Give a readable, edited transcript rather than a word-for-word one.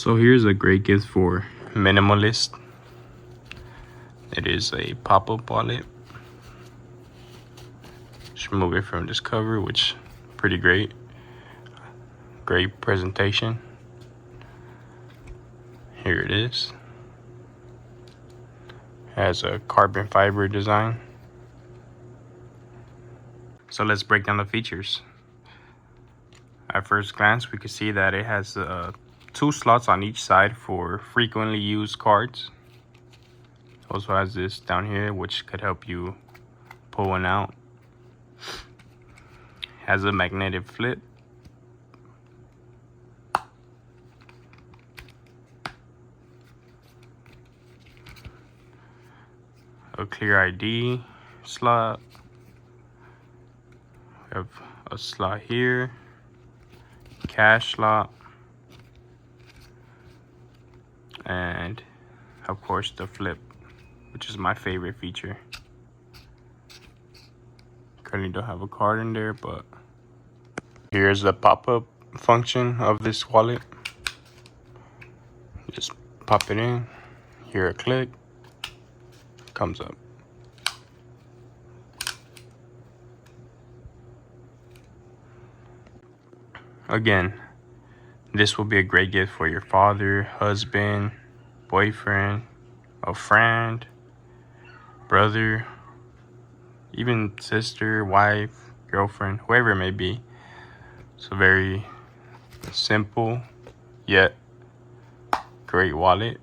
So here's a great gift for Minimalist. It is a pop-up wallet. Just remove it from this cover, which pretty great. Great presentation. Here it is. Has a carbon fiber design. So let's break down the features. At first glance, we can see that it has 2 slots on each side for frequently used cards. Also has this down here, which could help you pull one out. Has a magnetic flip. A clear ID slot. We have a slot here. Cash slot. And of course the flip, which is my favorite feature. Currently don't have a card in there, but here's the pop-up function of this wallet. Just pop it in, hear a click, comes up. Again, this will be a great gift for your father, husband, boyfriend, a friend, brother, even sister, wife, girlfriend, whoever it may be. It's a very simple yet great wallet.